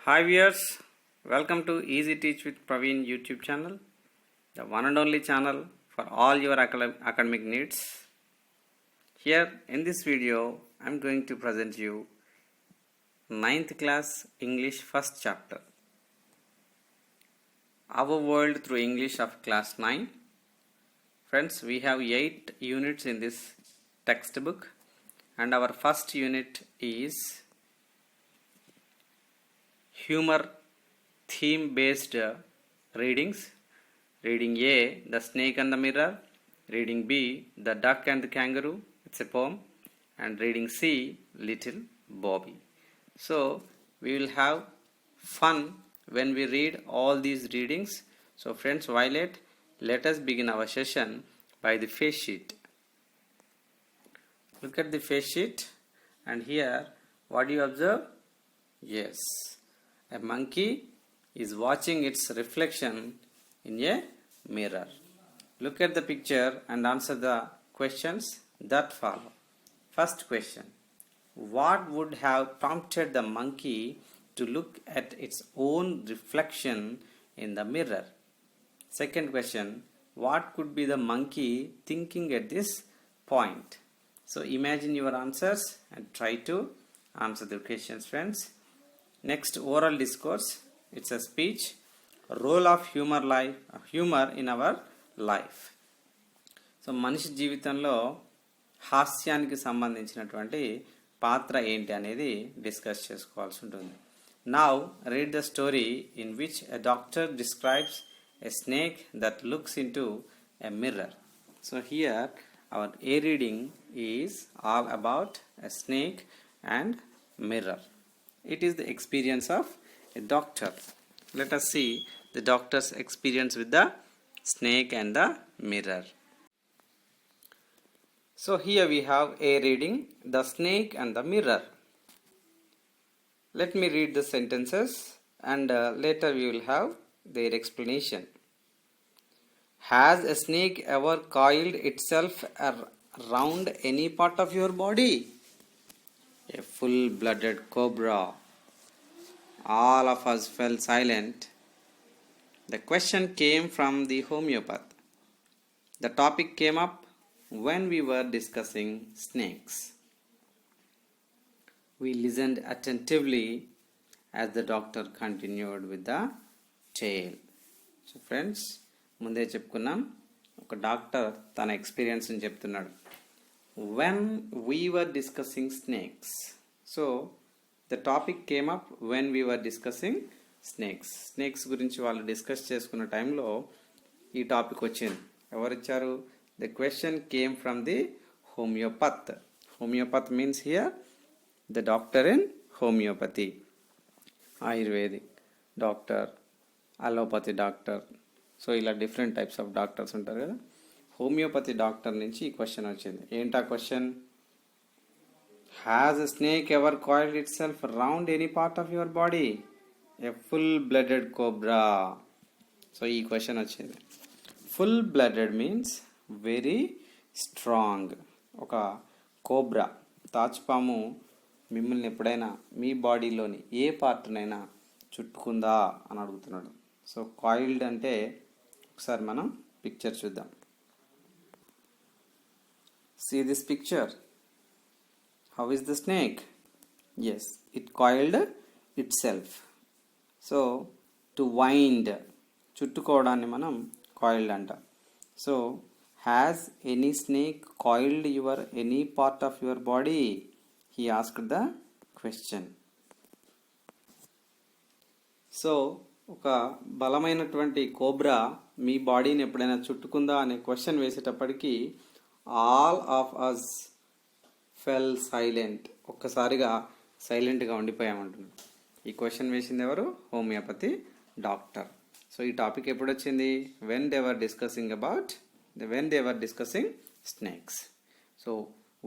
Hi viewers, welcome to Easy Teach with Praveen YouTube channel, the one and only channel for all your academic needs. Here in this video, I am going to present you 9th class English first chapter, Our World Through English of class 9. Friends, we have 8 units in this textbook and our first unit is humor theme based readings. Reading A, The Snake and the Mirror. Reading B, The Duck and the Kangaroo. It's a poem. And reading C, Little Bobby. So we will have fun when we read all these readings. So friends, let us begin our session by the face sheet. Look at the face sheet, and here what do you observe? Yes, a monkey is watching its reflection in a mirror. Look at the picture and answer the questions that follow. First question: what would have prompted the monkey to look at its own reflection in the mirror? Second question: what could be the monkey thinking at this point? So imagine your answers and try to answer the questions, friends. Next, oral discourse. It's a speech. Role of humor in our life. So మనిషి జీవితంలో హాస్యానికి సంబంధించినటువంటి పాత్ర ఏంటి అనేది discuss చేసుకోవాల్సి ఉంటుంది. Now read the story in which a doctor describes a snake that looks into a mirror. So here our A reading is all about a snake and mirror. It is the experience of a doctor. Let us see the doctor's experience with the snake and the mirror. So here we have A reading, The Snake and the Mirror. Let me read the sentences and later we will have their explanation. Has a snake ever coiled itself around any part of your body? A full-blooded cobra. All of us fell silent. The question came from the homeopath. The topic came up when we were discussing snakes. We listened attentively as the doctor continued with the tale. So friends, ముందే చెప్పుకున్నాం, ఒక doctor తన experience ని చెప్తున్నాడు. When we were discussing snakes. So the topic came up when we were discussing snakes. Snakes గురించి వాళ్ళు discuss చేసుకున్న టైంలో ఈ టాపిక్ వచ్చింది. ఎవరు ఇచ్చారు? The question came from the homeopath. Homeopath means here the doctor in homeopathy. Ayurvedic doctor, allopathy doctor. So ఇలా different types of doctors ఉంటారు కదా. హోమియోపతి డాక్టర్ నుంచి ఈ క్వశ్చన్ వచ్చింది. ఏంటా question? Has a snake ever coiled it self round any part of your body? A full blooded cobra. So ఈ question వచ్చింది. Full blooded means very strong. ఒక cobra, తాచుపాము మిమ్మల్ని ఎప్పుడైనా మీ బాడీలోని ఏ పార్ట్నైనా చుట్టుకుందా అని అడుగుతున్నాడు. సో కాయిల్డ్ అంటే ఒకసారి మనం పిక్చర్ చూద్దాం. See this picture. How is the snake? Yes, it coiled itself. So to wind, చుట్టుకోవడాన్ని మనం కాయిల్డ్ అంటాం. So has any snake coiled any part of your body? He asked the question. So ఒక బలమైనటువంటి cobra మీ బాడీని ఎప్పుడైనా చుట్టుకుందా అనే question వేసేటప్పటికి all of us fell silent. ఒక్కసారిగా సైలెంట్గా ఉండిపోయామంటున్నాడు. ఈ క్వశ్చన్ వేసింది ఎవరు? Homeopathy doctor. సో ఈ టాపిక్ ఎప్పుడు వచ్చింది? When they were discussing snakes. So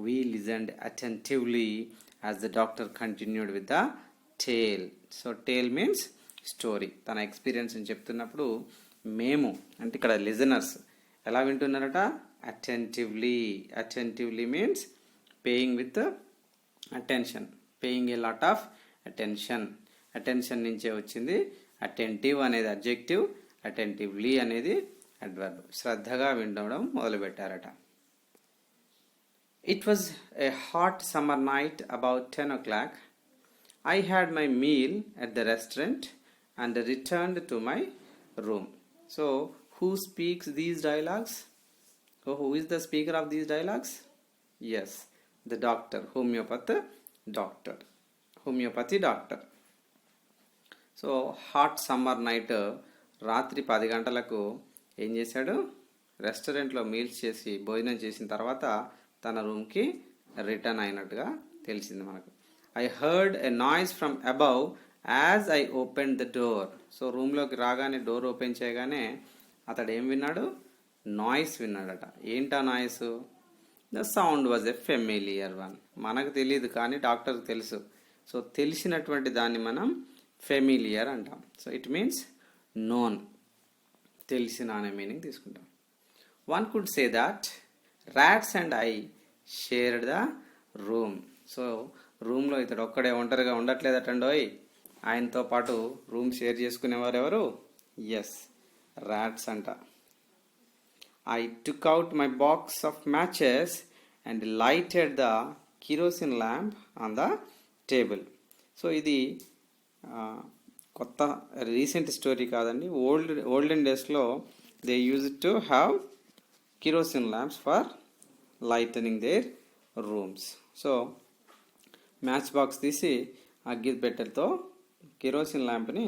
we listened attentively as the doctor continued with the tale. So tale means story. తన ఎక్స్పీరియన్స్ అని చెప్తున్నప్పుడు మేము అంటే ఇక్కడ లిజనర్స్ ఎలా వింటున్నారట? Attentively means paying with attention, paying a lot of attention. Attention నుంచే వచ్చింది. అటెంటివ్ అనేది అడ్జెక్టివ్, అటెంటివ్లీ అనేది అడ్వర్బ్. శ్రద్ధగా వినడం మొదలుపెట్టారట. It was a hot summer night about 10 o'clock. I had my meal at the restaurant and returned to my room. So, who speaks these dialogues? So, who is the speaker of these dialogues? Yes, the doctor, homeopathy doctor. Homeopathy doctor. So hot summer night రాత్రి 10 గంటలకు ఏం చేశాడు, రెస్టారెంట్లో meals చేసి భోజనం చేసిన తర్వాత తన రూమ్కి రిటర్న్ అయినట్టుగా తెలిసింది మనకు. I heard a noise from above as I open the door. So రూమ్లోకి రాగానే డోర్ ఓపెన్ చేయగానే అతడు ఏం విన్నాడు, నాయిస్ విన్నాడట. ఏంటా noise? The sound was a familiar one. మనకు తెలియదు కానీ డాక్టర్కి తెలుసు. సో తెలిసినటువంటి దాన్ని మనం ఫెమిలియర్ అంటాం. సో ఇట్ మీన్స్ నోన్, తెలిసిన అనే మీనింగ్ తీసుకుంటాం. One could say that rods and I shared the room. So రూమ్లో ఇతడు ఒక్కడే ఒంటరిగా ఉండట్లేదటండోయ్, ఆయనతో పాటు రూమ్ షేర్ చేసుకునేవారు ఎవరు? ఎస్, రాట్స్ అంట. I took out my box of matches and lighted the kerosene lamp on the table. So ఇది కొత్త రీసెంట్ స్టోరీ కాదండి. ఓల్డెన్ డేస్లో they use to have kerosene lamps for lightning their rooms. So match box తీసి అగ్గి పెట్టెలతో kerosene ల్యాంప్ని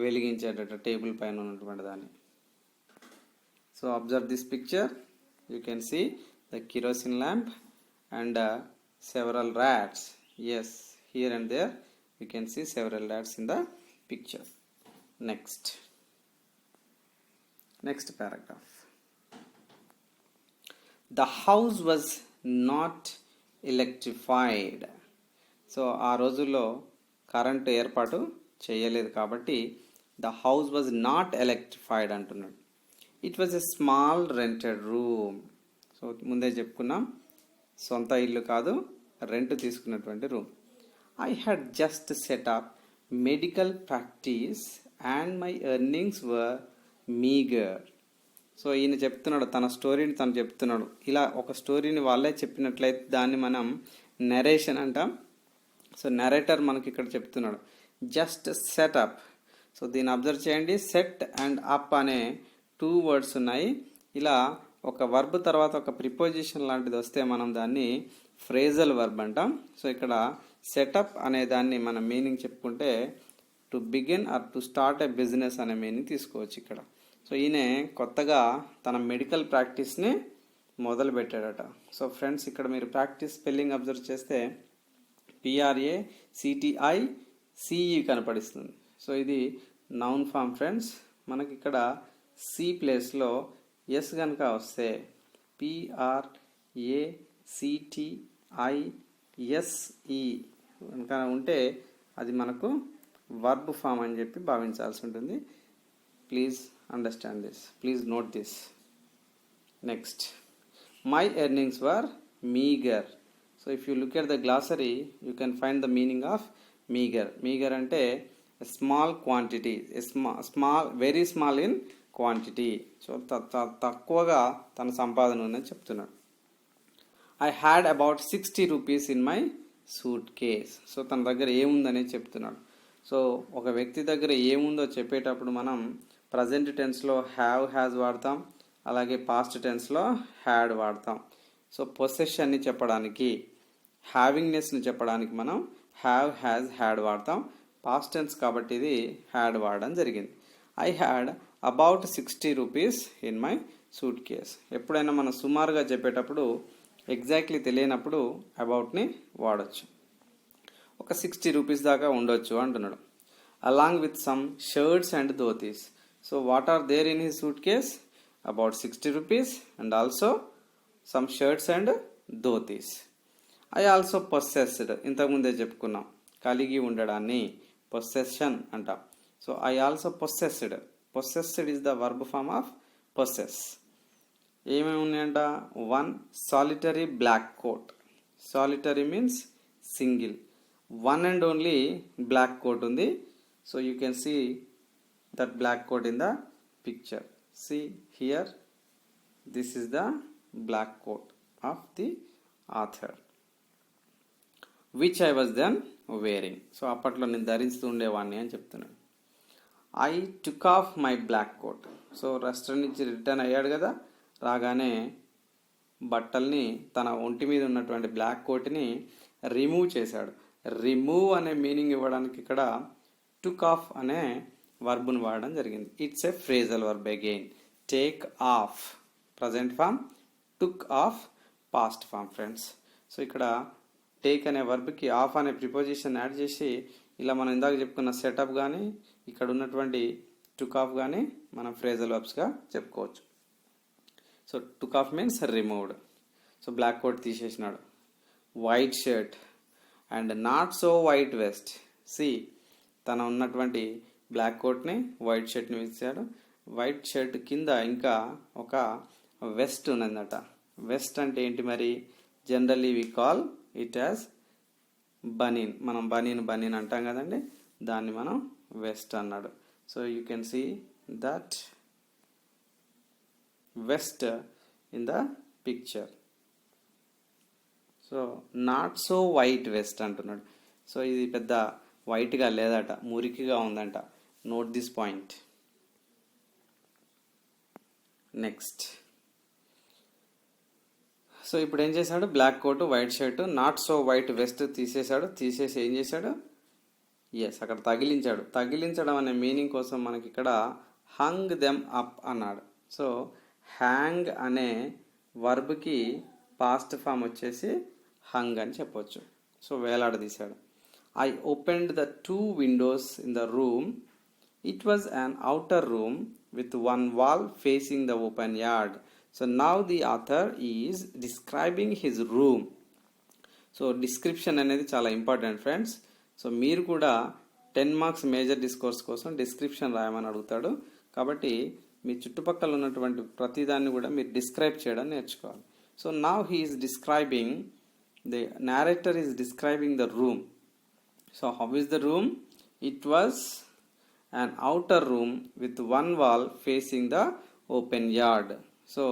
వెలిగించేటట్టు table పైన ఉన్నటువంటి దాన్ని. So observe this picture. You can see the kerosene lamp and several rats. Yes, here and there you can see several rats in the picture. Next paragraph. The house was not electrified. So ఆ రోజుల్లో current ఏర్పాటు చేయలేదు కాబట్టి the house was not electrified అంటున్నాడు. It was a small rented room. So ముందే చెప్పుకున్నాం, సొంత ఇల్లు కాదు, రెంట్ తీసుకున్నటువంటి room. I had just set up medical practice and my earnings were meager. So ఈయన చెప్తున్నాడు, తన స్టోరీని తను చెప్తున్నాడు. ఇలా ఒక స్టోరీని వాళ్ళే చెప్పినట్లయితే దాన్ని మనం నరేషన్ అంటాం. సో నరేటర్ మనకి ఇక్కడ చెప్తున్నాడు జస్ట్ సెటప్. సో దీన్ని అబ్జర్వ్ చేయండి. సెట్ అండ్ అప్ అనే 2 వర్డ్స్ ఉన్నాయి. ఇలా ఒక వర్బ్ తర్వాత ఒక ప్రిపోజిషన్ లాంటిది వస్తే మనం దాన్ని ఫ్రేజల్ వర్బ్ అంటాం. సో ఇక్కడ సెటప్ అనే దాన్ని మనం మీనింగ్ చెప్పుకుంటే to begin or to start a business అనే మీనింగ్ తీసుకోవచ్చు ఇక్కడ. సో ఈయన కొత్తగా తన మెడికల్ ప్రాక్టీస్ని మొదలు పెట్టాడట. సో ఫ్రెండ్స్, ఇక్కడ మీరు ప్రాక్టీస్ స్పెల్లింగ్ అబ్జర్వ్ చేస్తే PRACTICE కనపడిస్తుంది. సో ఇది నౌన్ ఫామ్ ఫ్రెండ్స్. మనకి ఇక్కడ సి ప్లేస్లో ఎస్ కనుక వస్తే PRACTISE కనుక ఉంటే అది మనకు వర్బ్ ఫామ్ అని చెప్పి భావించాల్సి ఉంటుంది. Please understand this, please note this. Next, my earnings were meager. So if you look at the glossary you can find the meaning of meager. Meager అంటే small quantity, small, very small in quantity. So తక్కువగా తన సంపాదన ఉందని చెప్తున్నాడు. I had about 60 rupees in my suitcase. So తన దగ్గర ఏముందని చెప్తున్నాడు. సో ఒక వ్యక్తి దగ్గర ఏముందో చెప్పేటప్పుడు మనం ప్రజెంట్ టెన్స్లో హ్యావ్, హ్యాజ్ వాడతాం, అలాగే పాస్ట్ టెన్స్లో హ్యాడ్ వాడతాం. సో పొసెషన్ని చెప్పడానికి, హ్యావింగ్నెస్ని చెప్పడానికి మనం హ్యావ్, హ్యాజ్, హ్యాడ్ వాడతాం. పాస్ట్ టెన్స్ కాబట్టి ఇది హ్యాడ్ వాడడం జరిగింది. I had about 60 rupees in my suit case. ఎప్పుడైనా మనం సుమారుగా చెప్పేటప్పుడు ఎగ్జాక్ట్లీ తెలియనప్పుడు అబౌట్ని వాడచ్చు. ఒక 60 రూపీస్ దాకా ఉండొచ్చు అంటున్నాడు. Along with some shirts and dhotis. So what are there in his suitcase? About 60 rupees and also some shirts and dhotis. I also possessed, ఇంతకుముందే చెప్పుకున్నాం, కలిగి ఉండడాన్ని పొసెషన్ అంటాం. So I also possessed. Possessed is the verb form of possess. ఏమేమి ఉన్నాయంట? 1 solitary black coat. Solitary means single, 1 and only black coat ఉంది. So you can see that black coat in the picture. See here, this is the black coat of the author, which I was then wearing. So అప్పట్లో నేను ధరిస్తూ ఉండేవాడిని అని చెప్తున్నాను. I took off my black coat. So restaurant నుంచి return అయ్యాడు కదా, రాగానే బట్టల్ని, తన ఒంటి మీద ఉన్నటువంటి బ్లాక్ కోట్ని రిమూవ్ చేశాడు. రిమూవ్ అనే మీనింగ్ ఇవ్వడానికి ఇక్కడ టుక్ ఆఫ్ అనే వర్బ్ను వాడడం జరిగింది. It's a phrasal verb again. Take off present form, took off past form friends. So ఇక్కడ టేక్ అనే వర్బ్కి ఆఫ్ అనే ప్రిపోజిషన్ యాడ్ చేసి ఇలా మనం ఇందాక చెప్పుకున్న సెటప్ కానీ ఇక్కడ ఉన్నటువంటి టుక్ ఆఫ్ కానీ మనం ఫ్రేజల్ వర్బ్స్గా చెప్పుకోవచ్చు. So took off means removed. So black coat తీసేసినాడు. White shirt and not so white vest. See, తన ఉన్నటువంటి బ్లాక్ కోట్ని వైట్ షర్ట్ని వేసాడు. వైట్ షర్ట్ కింద ఇంకా ఒక వెస్ట్ ఉన్నదట. వెస్ట్ అంటే ఏంటి మరి? Generally we call it as banian. మనం బనీన్ అంటాం కదండి, దాన్ని మనం వెస్ట్ అన్నాడు. So you can see that vest in the picture. So not so white vest అంటున్నాడు. సో ఇది పెద్ద వైట్గా లేదట, మురికిగా ఉందంట. Note this point. Next, so ఇప్పుడు ఏం చేశాడు? Black coat, white shirt, not so white vest తీసేశాడు. తీసేసి ఏం చేశాడు? అక్కడ తగిలించాడు. తగిలించడం అనే మీనింగ్ కోసం మనకి ఇక్కడ హంగ్ దెమ్ అప్ అన్నాడు. సో హ్యాంగ్ అనే వర్బ్కి పాస్ట్ ఫామ్ వచ్చేసి హంగ్ అని చెప్పొచ్చు. సో వేలాడదీశాడు. I opened the 2 windows in the room. It was an outer room with one wall facing the open yard. So now the author is describing his room. So description అనేది చాలా important friends. So మీరు కూడా 10 marks major discourse కోసం description రాయమని అడుగుతాడు. కాబట్టి మీ చుట్టుపక్కల ఉన్నటువంటి ప్రతిదాన్ని కూడా మీరు డిస్క్రైబ్ చేయడం నేర్చుకోవాలి. So now he is describing, the narrator is describing the room. So how is the room? It was an outer room with one wall facing the open yard. So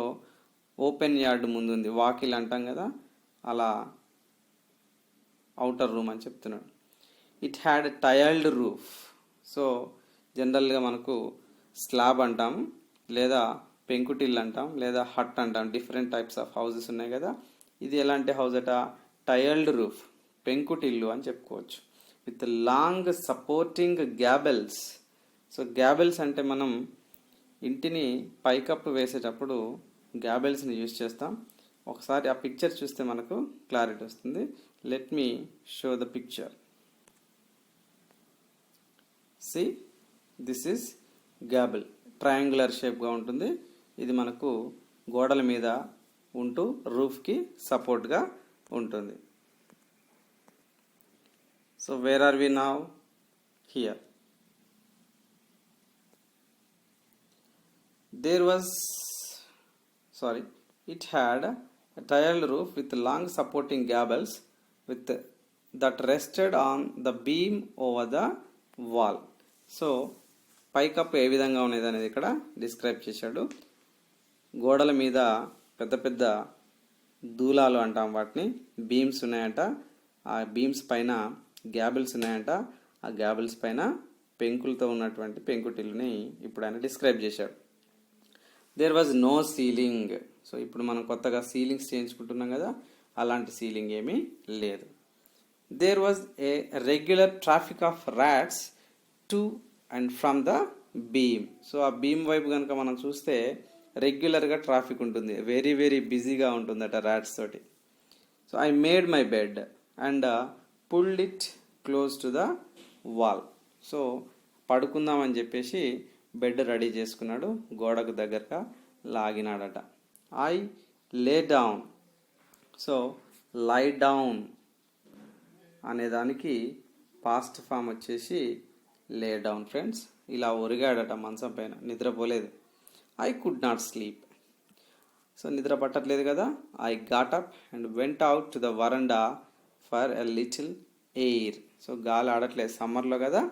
open yard ముందు ఉంది, వాకిల్ అంటాం కదా, అలా outer room అని చెప్తున్నాడు. It had tailed roof. So జనరల్గా మనకు slab అంటాం, లేదా పెంకుటిల్లు అంటాం, లేదా హట్ అంటాం. డిఫరెంట్ టైప్స్ ఆఫ్ హౌసెస్ ఉన్నాయి కదా. ఇది ఎలాంటి హౌస్ అట? టైల్డ్ రూఫ్, పెంకుటిల్లు అని చెప్పుకోవచ్చు. With long supporting gables. So gables అంటే మనం ఇంటిని పైకప్పు వేసేటప్పుడు గ్యాబెల్స్ని యూజ్ చేస్తాం. ఒకసారి ఆ పిక్చర్ చూస్తే మనకు క్లారిటీ వస్తుంది. Let me show the picture. See, this is gable. Triangular షేప్గా ఉంటుంది. ఇది మనకు గోడల మీద ఉంటూ రూఫ్కి సపోర్ట్గా ఉంటుంది. So where are we now? Here. It had a tiled roof with long supporting gables that rested on the beam over the wall. So పైకప్పు ఏ విధంగా ఉన్నది అనేది ఇక్కడ డిస్క్రైబ్ చేశాడు. గోడల మీద పెద్ద పెద్ద దూలాలు అంటాం వాటిని, బీమ్స్ ఉన్నాయంట. ఆ బీమ్స్ పైన గ్యాబెల్స్ ఉన్నాయంట. ఆ గ్యాబెల్స్ పైన పెంకులతో ఉన్నటువంటి పెంకుటిల్లుని ఇప్పుడు ఆయన డిస్క్రైబ్ చేశాడు. There was no ceiling. So ఇప్పుడు మనం కొత్తగా సీలింగ్స్ చేయించుకుంటున్నాం కదా, అలాంటి సీలింగ్ ఏమీ లేదు. There was a regular traffic of rats to and from the beam. So ఆ బీమ్ వైపు కనుక మనం చూస్తే రెగ్యులర్గా ట్రాఫిక్ ఉంటుంది, వెరీ వెరీ బిజీగా ఉంటుందట ర్యాట్స్ తోటి. So I made my bed and pulled it close to the wall. So పడుకుందామని చెప్పేసి బెడ్ రెడీ చేసుకున్నాడు, గోడకు దగ్గరగా లాగినాడట. I lay down. So lie down అనేదానికి పాస్ట్ ఫామ్ వచ్చేసి లే డౌన్ ఫ్రెండ్స్. ఇలా ఒరిగాడట మంచం పైన, నిద్రపోలేదు. I could not sleep. So నిద్ర పట్టట్లేదు కదా. I got up and went out to the veranda for a little air. So గాలి ఆడట్లేదు, సమ్మర్లో కదా,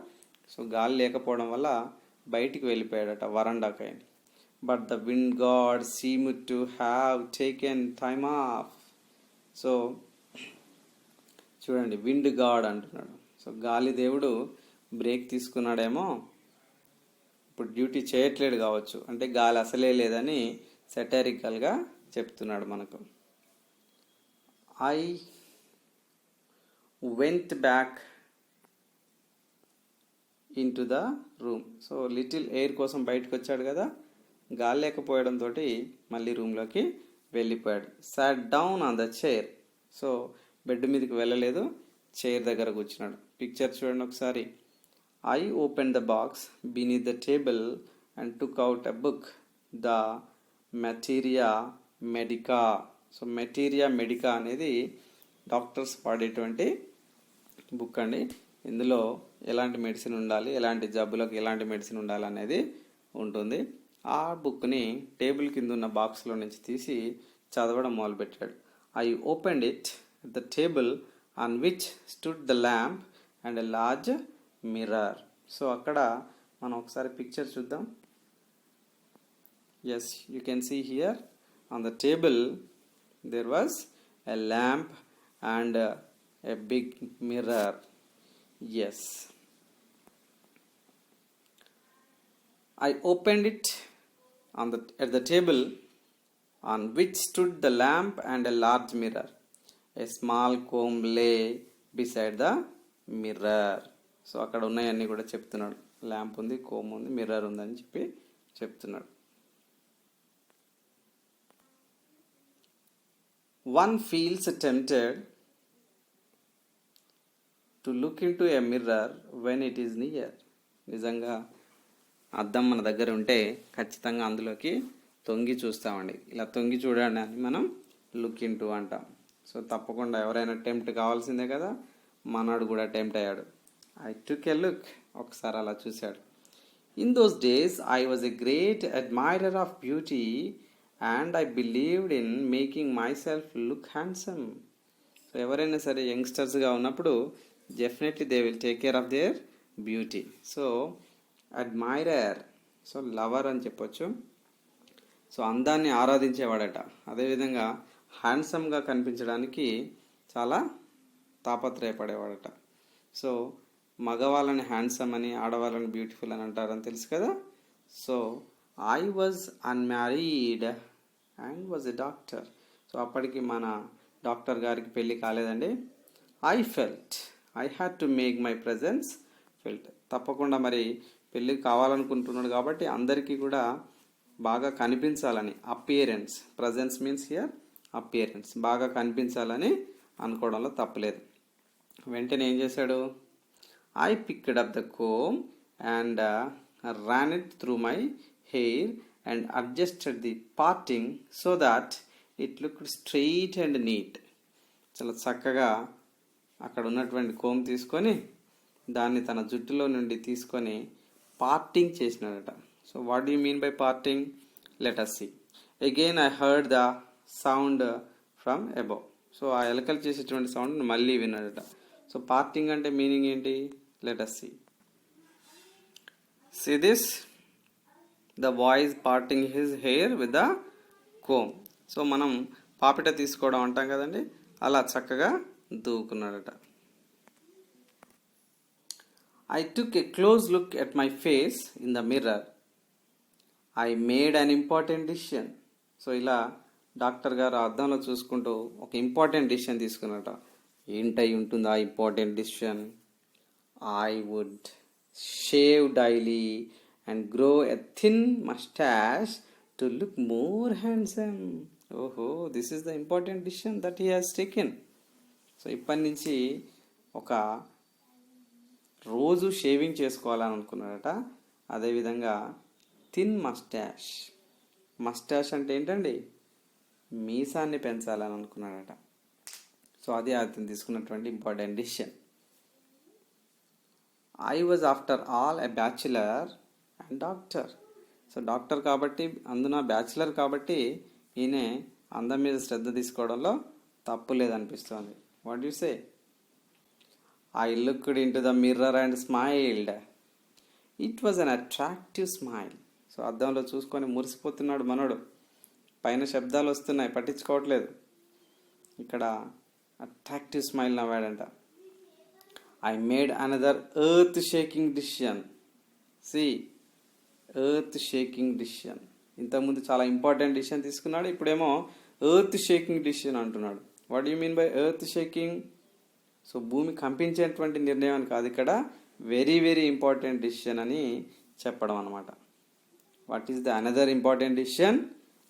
సో గాలి లేకపోవడం వల్ల బయటికి వెళ్ళిపోయాడట వరండాకై. But the wind god seem to have taken time off. So చూడండి, విండ్ గాడ్ అంటున్నాడు. సో గాలి దేవుడు బ్రేక్ తీసుకున్నాడేమో, ఇప్పుడు డ్యూటీ చేయట్లేడు కావచ్చు, అంటే గాలి అసలే లేదని సెటారికల్గా చెప్తున్నాడు మనకు. I went back into the room. So little air కోసం బయటకు వచ్చాడు కదా, గాలి లేకపోవడంతో మళ్ళీ రూమ్లోకి వెళ్ళిపోయాడు. Sat down on the chair. So bed మీదకి వెళ్ళలేదు, చైర్ దగ్గర కూర్చున్నాడు. పిక్చర్ చూడండి ఒకసారి. I open the box beneath the table and took out a book, the materia medica. So materia medica అనేది డాక్టర్స్ వాడేటువంటి బుక్ అండి. ఇందులో ఎలాంటి మెడిసిన్ ఉండాలి, ఎలాంటి జబ్బులకు ఎలాంటి మెడిసిన్ ఉండాలి అనేది ఉంటుంది. ఆ బుక్ని టేబుల్ కింద ఉన్న బాక్స్లో నుంచి తీసి చదవడం మొదలుపెట్టాడు. I opened it at the table on which stood the lamp and a large mirror. So అక్కడ మనం ఒకసారి పిక్చర్ చూద్దాం. yes, you can see here on the table there was a lamp and a big mirror. yes, I opened it at the table on which stood the lamp and a large mirror. A small comb lay beside the mirror. So అక్కడ ఉన్నాయన్నీ కూడా చెప్తున్నాడు. Lamp ఉంది, come ఉంది, mirror ఉందని చెప్పి చెప్తున్నాడు. One feels tempted to look into a mirror when it is near. నిజంగా అద్దం మన దగ్గర ఉంటే ఖచ్చితంగా అందులోకి తొంగి చూస్తామండి. ఇలా తొంగి చూడండి అని మనం లుక్ ఇంటూ అంటాం. సో తప్పకుండా ఎవరైనా టెంప్ట్ కావాల్సిందే కదా, మనోడు కూడా టెంప్ట్ అయ్యాడు. I took a look. ఒకసారి అలా చూశాడు. In those days I was a great admirer of beauty and I believed in making my self look handsome. So ఎవరైనా సరే యంగ్స్టర్స్గా ఉన్నప్పుడు definitely they will take care of their beauty. So admirer, so lover అని చెప్పొచ్చు. So అందాన్ని ఆరాధించేవాడట. అదేవిధంగా హ్యాండ్సమ్గా కనిపించడానికి చాలా తాపత్రయపడేవాడట. So మగవాళ్ళని హ్యాండ్సమ్ అని, ఆడవాళ్ళని బ్యూటిఫుల్ అని అంటారని తెలుసు కదా. So I was unmarried and was a doctor. So అప్పటికి మన డాక్టర్ గారికి పెళ్ళి కాలేదండి. I felt I had to make my presence felt. తప్పకుండా మరి పెళ్ళి కావాలనుకుంటున్నాడు కాబట్టి అందరికీ కూడా బాగా కనిపించాలని, appearance, presence means here appearance, బాగా కనిపించాలని అనుకోవడంలో తప్పలేదు. వెంటనే ఏం చేశాడు? I picked up the comb and ran it through my hair and adjusted the parting so that it looked straight and neat. చాలా చక్కగా అక్కడ ఉన్నటువంటి కోమ్ తీసుకొని దాన్ని తన జుట్టులో నుండి తీసుకొని పార్టింగ్ చేసినాడట. So what do you mean by parting? Let us see. Again I heard the sound from above. So ఆ ఎలకలు చేసేటువంటి సౌండ్ మళ్ళీ విన్నాడట. సో పార్టింగ్ అంటే మీనింగ్ ఏంటి? Let us see. See this? The boy is parting his hair with the comb. So మనం పాపిట తీసుకోవడం అంటాం కదండి, అలా చక్కగా దూకున్నాడట. I took a close look at my face in the mirror. I made an important decision. So ఇలా doctor గారు అద్దంలో చూసుకుంటూ ఒక ఇంపార్టెంట్ డిసిషన్ తీసుకున్నట. ఏంటై ఉంటుంది ఆ important decision? I would shave daily and grow a thin mustache to look more handsome. ఓహో, this is the important decision that he has taken. So ఇప్పటి నుంచి ఒక రోజు షేవింగ్ చేసుకోవాలని అనుకున్నాడట. అదేవిధంగా థిన్ మస్టాష్, మస్టాష్ అంటే ఏంటండి? మీసాన్ని పెంచాలని అనుకున్నాడట. సో అది అతను తీసుకున్నటువంటి important decision. I was after all a bachelor and doctor. So doctor కాబట్టి, అందున బ్యాచులర్ కాబట్టి ఈయన అందం మీద శ్రద్ధ తీసుకోవడంలో తప్పు లేదనిపిస్తోంది. What you say? I looked into the mirror and smiled. It was an attractive smile. So అద్దంలో చూసుకొని మురిసిపోతున్నాడు మనోడు. పైన శబ్దాలు వస్తున్నాయి, పట్టించుకోవట్లేదు. ఇక్కడ అట్రాక్టివ్ స్మైల్ నవ్వాడంట. I made another earth shaking decision. See, earth shaking decision. ఇంతకుముందు చాలా ఇంపార్టెంట్ డిసిషన్ తీసుకున్నాడు, ఇప్పుడేమో ఎర్త్ షేకింగ్ డిసిషన్ అంటున్నాడు. What you mean by earth shaking? So భూమి కంపించేటువంటి నిర్ణయం అని కాదు, ఇక్కడ వెరీ వెరీ ఇంపార్టెంట్ డిసిషన్ అని చెప్పడం అనమాట. What is the another important decision?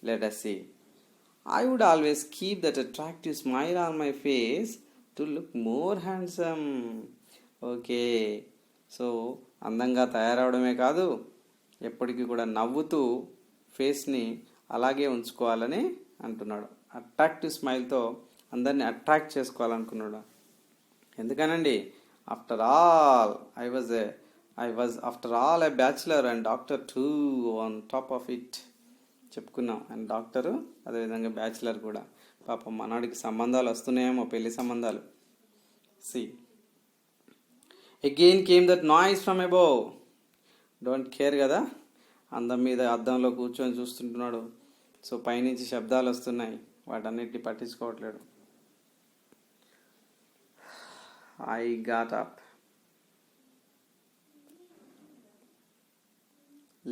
Let us see. I would always keep that attractive smile on my face to look more handsome. Okay, so అందంగా తయారవడమే కాదు, ఎప్పటికీ కూడా నవ్వుతూ ఫేస్ని అలాగే ఉంచుకోవాలని అంటున్నాడు. అట్రాక్టివ్ స్మైల్తో అందరినీ అట్రాక్ట్ చేసుకోవాలనుకున్నాడు. ఎందుకనండి, after all I was after all a bachelor and doctor too on top of it చెప్పుకున్నాం. అండ్ డాక్టరు అదేవిధంగా బ్యాచులర్ కూడా. పాపం మనవాడికి సంబంధాలు వస్తున్నాయేమో, పెళ్లి సంబంధాలు. See, again came that noise from above. Don't care కదా, అందం మీద అద్దంలో కూర్చొని చూస్తుంటున్నాడు. సో పైనుంచి శబ్దాలు వస్తున్నాయి, వాటన్నిటిని పట్టించుకోవట్లేడు. I got up,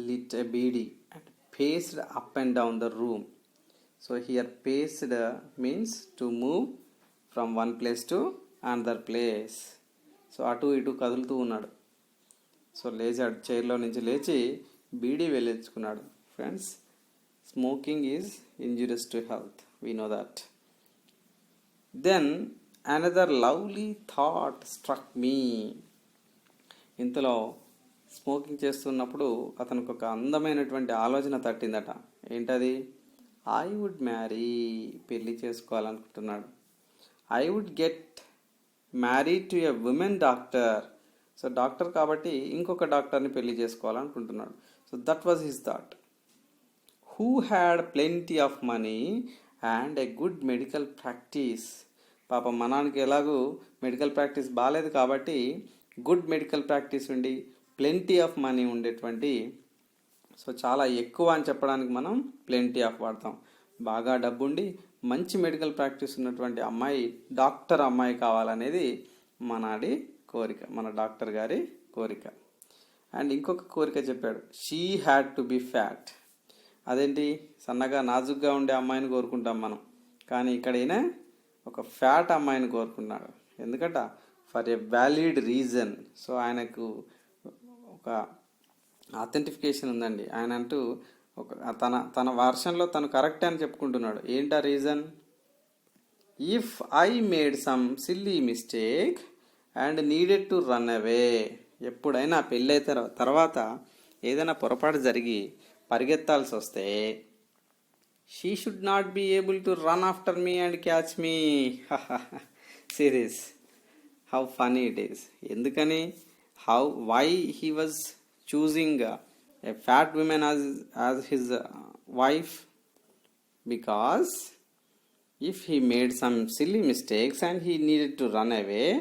lit a beedi and paced up and down the room. So here paced means to move from one place to another place. So అటు ఇటు కదులుతూ ఉన్నాడు. సో లేచాడు, చైర్లో నుంచి లేచి బీడీ వెలిగించుకున్నాడు. Friends, smoking is injurious to health, we know that. Then another lovely thought struck me. ఇంతలో స్మోకింగ్ చేస్తున్నప్పుడు అతనికి ఒక అందమైనటువంటి ఆలోచన తట్టిందట. ఏంటది? ఐ వుడ్ మ్యారీ, పెళ్ళి చేసుకోవాలనుకుంటున్నాడు. I would get married to a woman doctor. So doctor కాబట్టి ఇంకొక డాక్టర్ని పెళ్లి చేసుకోవాలనుకుంటున్నాడు. So that was his thought. Who had plenty of money and a good medical practice. పాపం మనానికి ఎలాగూ మెడికల్ ప్రాక్టీస్ బాగాలేదు కాబట్టి గుడ్ మెడికల్ ప్రాక్టీస్ ఉండి ప్లెంటీ ఆఫ్ మనీ ఉండేటువంటి, సో చాలా ఎక్కువ అని చెప్పడానికి మనం ప్లెంటీ ఆఫ్ వాడతాం. బాగా డబ్బుండి మంచి మెడికల్ ప్రాక్టీస్ ఉన్నటువంటి అమ్మాయి, డాక్టర్ అమ్మాయి కావాలనేది మనాడి కోరిక, మన డాక్టర్ గారి కోరిక. అండ్ ఇంకొక కోరిక చెప్పాడు, she had to be fat. అదేంటి, సన్నగా నాజుగ్గా ఉండే అమ్మాయిని కోరుకుంటాం మనం, కానీ ఇక్కడ ఈయన ఒక ఫ్యాట్ అమ్మాయిని కోరుకున్నాడు. ఎందుకంట, for a valid reason. So ఆయనకు ఒక ఆథెంటిఫికేషన్ ఉందండి. ఆయన అంటూ ఒక తన వర్షన్లో తను కరెక్ట్ అని చెప్పుకుంటున్నాడు. ఏంటా reason? If I made some silly mistake and needed to run away. ఎప్పుడైనా పెళ్ళైన తర్వాత ఏదైనా పొరపాటు జరిగి పరిగెత్తాల్సి వస్తే she should not be able to run after me and catch me. Serious. How funny it is. ఎందుకని, why he was choosing a fat woman as his wife? Because if he made some silly mistakes and he needed to run away,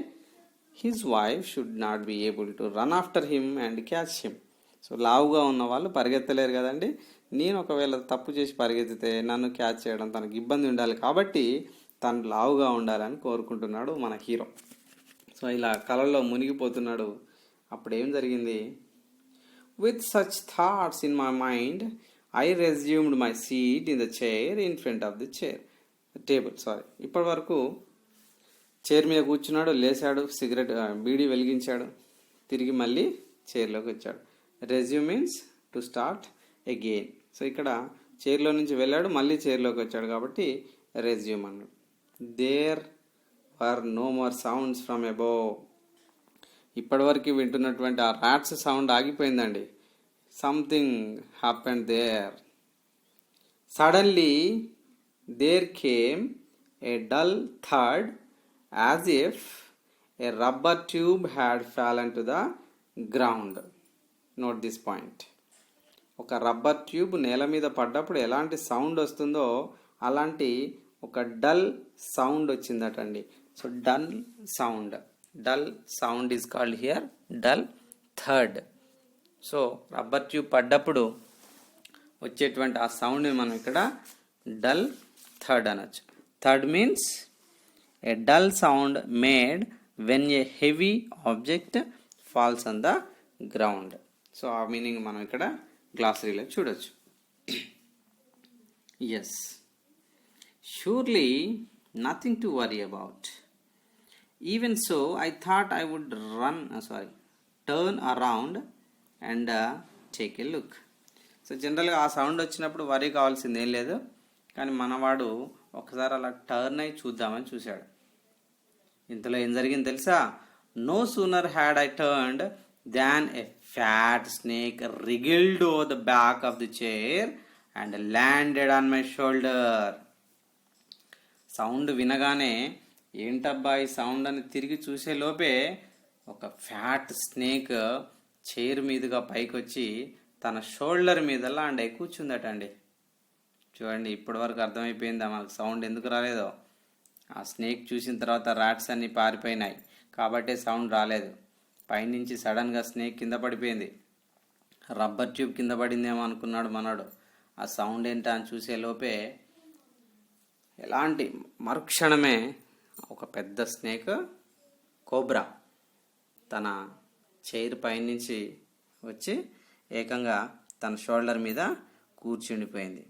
his wife should not be able to run after him and catch him. So లావుగా ఉన్న వాళ్ళు పరిగెత్తలేరు కదండి. నేను ఒకవేళ తప్పు చేసి పరిగెత్తితే నన్ను catch చేయడం తనకు ఇబ్బంది ఉండాలి, కాబట్టి తను లావుగా ఉండాలని కోరుకుంటున్నాడు మన హీరో. సో ఇలా కళల్లో మునిగిపోతున్నాడు. అప్పుడు ఏం జరిగింది? With such thoughts in my mind I resumed my seat in the chair in front of the table. ఇప్పటి వరకు చైర్ మీద కూర్చున్నాడు, లేచాడు, సిగరెట్ బీడీ వెలిగించాడు, తిరిగి మళ్ళీ చైర్లోకి వచ్చాడు. Resume means to start again. So ఇక్కడ చైర్లో నుంచి వెళ్ళాడు, మళ్ళీ చైర్లోకి వచ్చాడు కాబట్టి రెజ్యూమ్ అన్నాడు. There were no more sounds from above. ఇప్పటివరకు వింటున్నటువంటి ఆ ర్యాట్స్ సౌండ్ ఆగిపోయిందండి. Something happened there. Suddenly there came a dull థర్డ్ as if a rubber tube had fallen to the ground. Note this point. ఒక rubber tube నేల మీద పడ్డప్పుడు ఎలాంటి సౌండ్ వస్తుందో అలాంటి ఒక డల్ సౌండ్ వచ్చిందటండి. So dull sound is called here dull థర్డ్. సో రబ్బర్ ట్యూబ్ పడ్డప్పుడు వచ్చేటువంటి ఆ సౌండ్ని మనం ఇక్కడ డల్ థర్డ్ అనొచ్చు. థర్డ్ means a dull sound made when a heavy object falls on the ground. So ఆ మీనింగ్ మనం ఇక్కడ గ్లాసరీలో చూడొచ్చు. Yes, surely nothing to worry about. Even so I thought I would turn around and take a look. So జనరల్గా ఆ sound వచ్చినప్పుడు worry కావాల్సింది ఏం లేదు, కానీ మనవాడు ఒకసారి అలా టర్న్ అయి చూద్దామని చూశాడు. ఇంతలో ఏం జరిగింది తెలుసా? No sooner had I turned than a fat snake wriggled over the back of the chair and landed on my shoulder. Sound వినగానే ఏంటబ్బా ఈ సౌండ్ అని తిరిగి చూసే లోపే ఒక ఫ్యాట్ స్నేక్ చైర్ మీదుగా పైకి వచ్చి తన షోల్డర్ మీద ల్యాండ్ అయి కూర్చుందట అండి. చూడండి, ఇప్పటి వరకు అర్థమైపోయిందా మనకు సౌండ్ ఎందుకు రాలేదో? ఆ స్నేక్ చూసిన తర్వాత ర్యాట్స్ అన్ని పారిపోయినాయి కాబట్టే సౌండ్ రాలేదు. పైనుంచి సడన్గా స్నేక్ కింద పడిపోయింది. రబ్బర్ ట్యూబ్ కింద పడిందేమో అనుకున్నాడు మనోడు. ఆ సౌండ్ ఏంటా అని చూసే లోపే ఎలాంటి మరుక్షణమే ఒక పెద్ద స్నేక్, కోబ్రా, తన చైర్ పైనుంచి వచ్చి ఏకంగా తన షోల్డర్ మీద కూర్చుండిపోయింది.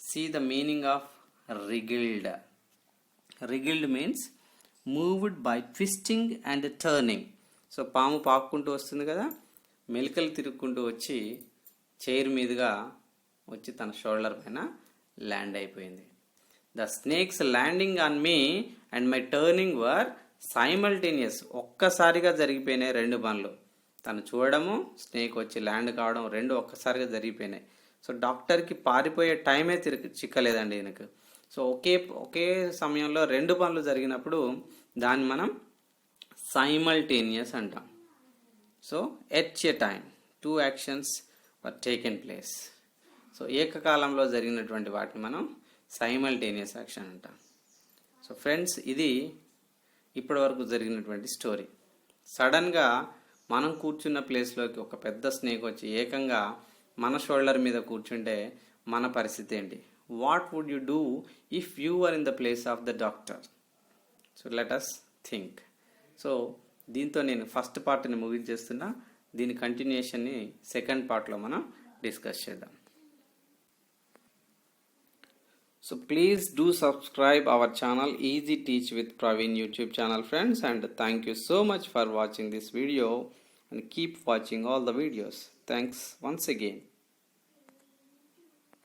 See the meaning of wriggled. Wriggled means moved by twisting and turning. So పాము పాక్కుంటూ వస్తుంది కదా, మెలికలు తిరుగుకుంటూ వచ్చి చైర్ మీదుగా వచ్చి తన షోల్డర్ పైన ల్యాండ్ అయిపోయింది. The snakes landing on me and my turning were simultaneous. ఒక్కసారిగా జరిగిపోయినాయి రెండు పనులు. తను చూడడము, స్నేక్ వచ్చి ల్యాండ్ కావడం, రెండు ఒక్కసారిగా జరిగిపోయినాయి. సో డాక్టర్కి పారిపోయే టైమే చిక్కలేదండి ఈయనకు. సో ఒకే సమయంలో రెండు పనులు జరిగినప్పుడు దాన్ని మనం సైమల్టేనియస్ అంటాం. So at a time 2 actions were taken place. So ఏకకాలంలో జరిగినటువంటి వాటిని మనం సైమల్టేనియస్ యాక్షన్ అంటాం. సో ఫ్రెండ్స్, ఇది ఇప్పటి వరకు జరిగినటువంటి స్టోరీ. సడన్గా మనం కూర్చున్న ప్లేస్లోకి ఒక పెద్ద స్నేక్ వచ్చి ఏకంగా మన షోల్డర్ మీద కూర్చుంటే మన పరిస్థితి ఏంటి? What would you do if you are in the place of the doctor? So let us think. So దీంతో నేను ఫస్ట్ పార్ట్ని ముగించేస్తున్నా. దీని కంటిన్యూషన్ని సెకండ్ పార్ట్లో మనం డిస్కస్ చేద్దాం. So please do subscribe our channel Easy Teach with Praveen YouTube channel, friends, and thank you so much for watching this video and keep watching all the videos. Thanks once again.